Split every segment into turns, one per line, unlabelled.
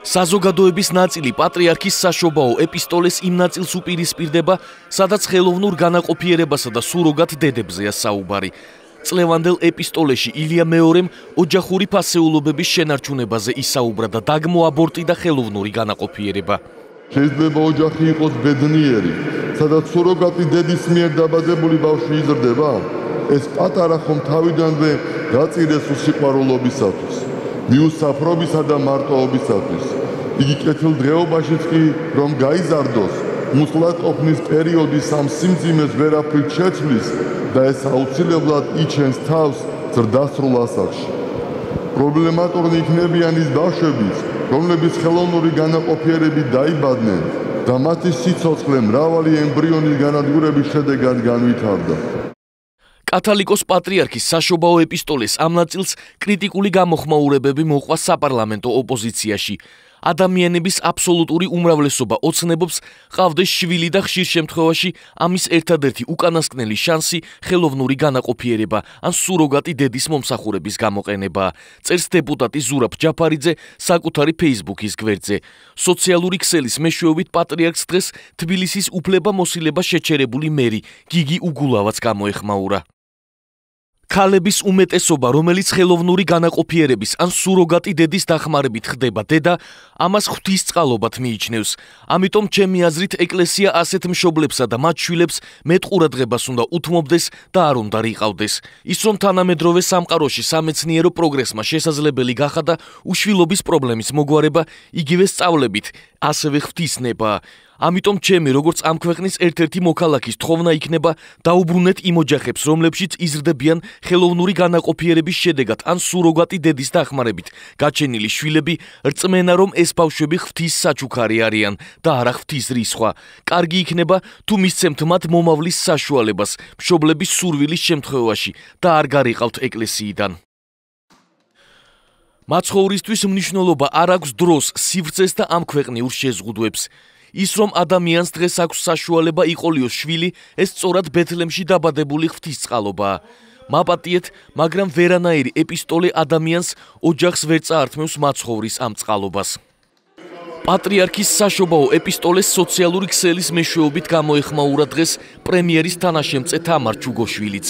საზოგადოების ნაწილი პატრიარქის საშობაო ეპისტოლეს იმ ნაწილს უპირისპირდება, სადაც ხელოვნურ განაყოფიერებასა და სუროგატ დედებზეა საუბარი. წლევანდელ ეპისტოლეში ილია მეორემ ოჯახური ფასეულობების შენარჩუნებაზე ისაუბრა და დაგმო აბორტი და ხელოვნური განაყოფიერება.
შეიძლება ოჯახი იყოს ბედნიერი, სადაც სუროგატი დედის მიერ დაბადებული ბავშვი იზრდება, ეს პატარა ხომ თავიდანვე გაწირეს უსიყვარულობისათვის, მიუსაფრობისა და მარტოობისათვის. იგი კეთილდღეობაშიც კი რომ გაიზარდოს, მუსლატყოფნის პერიოდის ამ სიმძიმეს ვერაფრით შეცვლის და ეს აუცილებლად იჩენს თავს ზრდასრულ ასაკში. პრობლემატურნი იქნებიან ის ბავშვებიც, რომლებიც ხელოვნური განაყოფიერებით დაიბადნენ და მათი სიცოცხლე მრავალი ემბრიონის განადგურების შედეგად განვითარდა.
კათალიკოს პატრიარქის საშობაო ეპისტოლეს ამ ნაწილს კრიტიკული გამოხმაურებები მოყვა საპარლამენტო ოპოზიციაში. ადამიანების აბსოლუტური უმრავლესობა ოცნებობს, ყავდეს შვილი და ხშირ შემთხვევაში ამის ერთადერთი უკანასკნელი შანსი ხელოვნური განაყოფიერება ან სუროგატი დედის მომსახურების გამოყენება. წერს დეპუტატი ზურაბ ჯაფარიძე საკუთარი Facebook-ის გვერდზე. სოციალური ქსელის მეშვეობით პატრიარქს დღეს თბილისის უფლებამოსილება შეჩერებული მერი გიგი უგულავაც გამოეხმაურა. ქალების უმეტესობა, რომელიც ხელოვნური განაყოფიერების ან სუროგატი დედის დახმარებით ხდება დედა, ამას ღვთისწყალობად მიიჩნევს. ამიტომ ჩემი აზრით ეკლესია ასეთ მშობლებსა და მათ შვილებს მეტ ყურადღებას უნდა უთმობდეს და არ უნდა რიყავდეს. ის რომ თანამედროვე სამყაროში სამეცნიერო პროგრესმა შესაძლებელი გახადა უშვილობის პრობლემის მოგვარება, იგივე სწავლებით, ასევე ღვთისნება. ამიტომ ჩემი როგორც ამ ქვეყნის ერთ-ერთი მოქალაქის თხოვნა იქნება დაუბრუნეთ იმ ოჯახებს, რომლებშიც იზრდებიან ხელოვნური განაყოფიერების შედეგად ან სუროგატი დედის დახმარებით გაჩენილი შვილები, რწმენა რომ ეს ბავშვები ღვთის საჩუქარი არიან და არა ღვთის რისხვა. კარგი იქნება თუ მისცემთ მათ მომავლის საშუალებას მშობლების სურვილის შემთხვევაში და არ გარიყავთ ეკლესიიდან. მაცხოვრისთვის მნიშვნელობა არ აქვს დროს, სივრცეს და ამ ქვეყნიურ შეზღუდვებს. ის რომ ადამიანს დღეს აქვს საშუალება იყოლიოს შვილი, ეს სწორად ბეთლემში დაბადებული ღვთისწყალობაა. მაპატიეთ, მაგრამ ვერანაირი ეპისტოლე ადამიანს ოჯახს ვერ წაართმევს მაცხოვრის ამ წყალობას. პატრიარქის საშობაო ეპისტოლეს სოციალური ქსელის მეშვეობით გამოეხმაურა დღეს პრემიერის თანაშემწე თამარ ჩუგოშვილიც.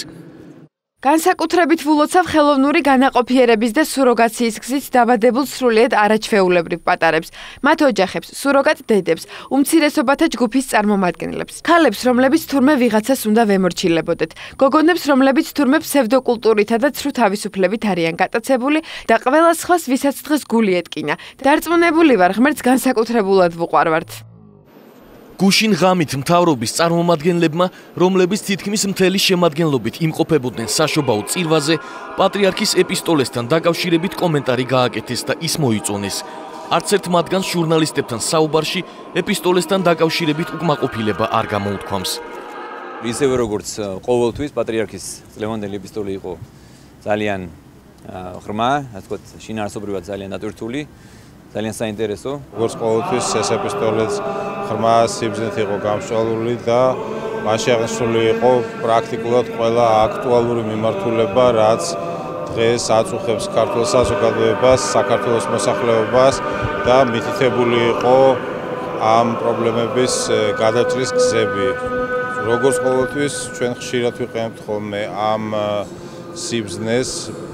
განსაკუთრებით ვულოცავ ხელოვნური განაყოფიერების და სუროგაციის გზით დაბადებულ სრულიად არაჩვეულებრივ პატარებს, მათ ოჯახებს, სუროგატ დედებს, უმცირესობათა ჯგუფის წარმომადგენლებს, ქალებს, რომლებიც თურმე ვიღაცას უნდა ვემორჩილებოდეთ, გოგონებს, რომლებიც თურმე ფსევდოკულტურითა და ცრუ თავისუფლებით არიან გატაცებული და ყველა სხვას, ვისაც დღეს გული ეტკინა. დარწმუნებული ვარ, ღმერთს განსაკუთრებულად ვუყვარვართ.
გუშინ ღამით მთავრობის წარმომადგენლებმა, რომლებიც თითქმის მთელი შემადგენლობით იმყოფებოდნენ საშობაო წირვაზე, პატრიარქის ეპისტოლესთან დაკავშირებით კომენტარი გააკეთეს და ის მოიწონეს. არც ერთ მათგანს ჟურნალისტებთან საუბარში ეპისტოლესთან დაკავშირებით უკმაყოფილება არ გამოუთქვამს.
ისევე როგორც ყოველთვის პატრიარქის წლევანდელი ეპისტოლე იყო ძალიან ღრმა, ასე ვთქვათ, შინაარსობრივად ძალიან დატვირთული, ძალიან საინტერესო.
როგორც ყოველთვის ეს ეპისტოლეც ღრმა სიბრძნით იყო გამსჭვალული და მასში აღნიშნული იყო პრაქტიკულად ყველა აქტუალური მიმართულება, რაც დღეს აწუხებს ქართულ საზოგადოებას, საქართველოს მოსახლეობას და მითითებული იყო ამ პრობლემების გადაჭრის გზები. როგორც ყოველთვის ჩვენ ხშირად ვიყენებთ ხოლმე ამ სიბრძნეს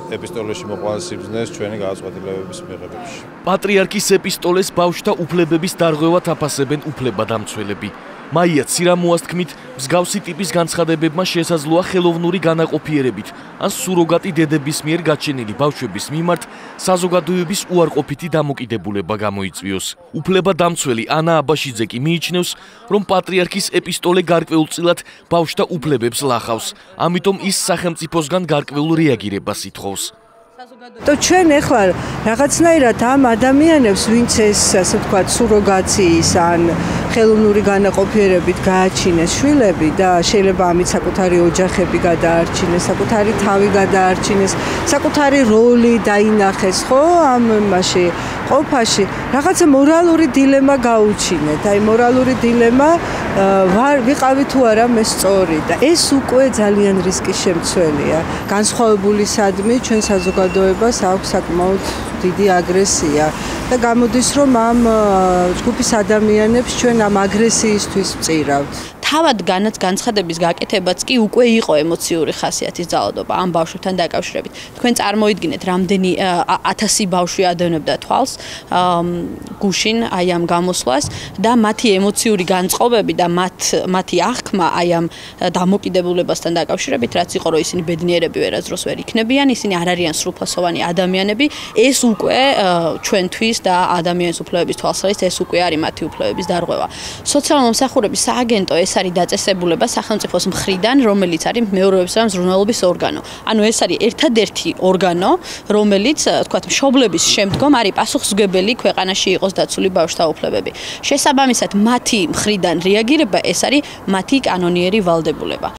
ეპისტოლეში მოყვანილ სიბრძნეს ჩვენი გადაწყვეტილებების მიღებაში.
პატრიარქის ეპისტოლეს ბავშვთა უფლებების დარღვევად აფასებენ უფლებადამცველები. მაია ცირამოას თქმით, მსგავსი ტიპის განცხადებებმა შესაძლოა ხელოვნური განაყოფიერებით ან სუროგატი დედების მიერ გაჩენილი ბავშვების მიმართ საზოგადოების უარყოფითი დამოკიდებულება გამოიწვიოს. უფლებადამცველი ანა აბაშიძე კი მიიჩნევს, რომ პატრიარქის ეპისტოლე გარკვეულწილად ბავშვთა უფლებებს ლახავს, ამიტომ ის სახელმწიფოსგან გარკვეულ რეაგირებას ითხოვს.
ჩვენ ახლა რაღაცნაირად ამ ადამიანებს, ვინც ეს ასე ვთქვათ, სუროგაციის ან ხელოვნური განაყოფიერებით გააჩინეს შვილები და შეიძლება ამით საკუთარი ოჯახები გადაარჩინეს, საკუთარი თავი გადაარჩინეს, საკუთარი როლი დაინახეს, ხო, ამ მასში ყოფაში, რაღაცა მორალური დილემა გაუჩინეთ. აი მორალური დილემა ვიყავი თუ არა მე სწორი და ეს უკვე ძალიან რისკის შემცველია. განსხვავებულისადმი ჩვენ საზოგადოებრივ საზოგადოებას აქვს საკმაოდ დიდი აგრესია და გამოდის რომ ამ ჯგუფის ადამიანებს ჩვენ ამ აგრესიისთვის ვწირავთ.
თავად განცხადების გაკეთებაც კი უკვე იყო ემოციური ხასიათის ძალადობა ამ ბავშვებთან დაკავშირებით. თქვენ წარმოიდგინეთ, რამდენი 1000 ბავშვი ადევნებდა თვალს გუშინ აი ამ გამოსვლას და მათი ემოციური განწყობები და მათი აღქმა აი ამ დამოკიდებულებასთან დაკავშირებით, რაც იყო რომ ისინი ბედნიერები ვერასდროს ვერ იქნებიან, ისინი არ არიან სრულფასოვანი ადამიანები, ეს უკვე ჩვენთვის და ადამიანის უფლებების თვალსაზრისით ეს უკვე არის მათი უფლებების დარღვევა. სოციალური მომსახურების სააგენტო ეს არის დაწესებულება სახელმწიფოს მხრიდან, რომელიც არის მეორეულობისა და მზრუნველობის ორგანო. ანუ ეს არის ერთადერთი ორგანო, რომელიც, თქვათ, მშობლების შემდგომ არის პასუხისმგებელი ქვეყანაში იყოს დაცული ბავშვთა უფლებები. შესაბამისად, მათი მხრიდან რეაგირება ეს არის მათი კანონიერი ვალდებულება.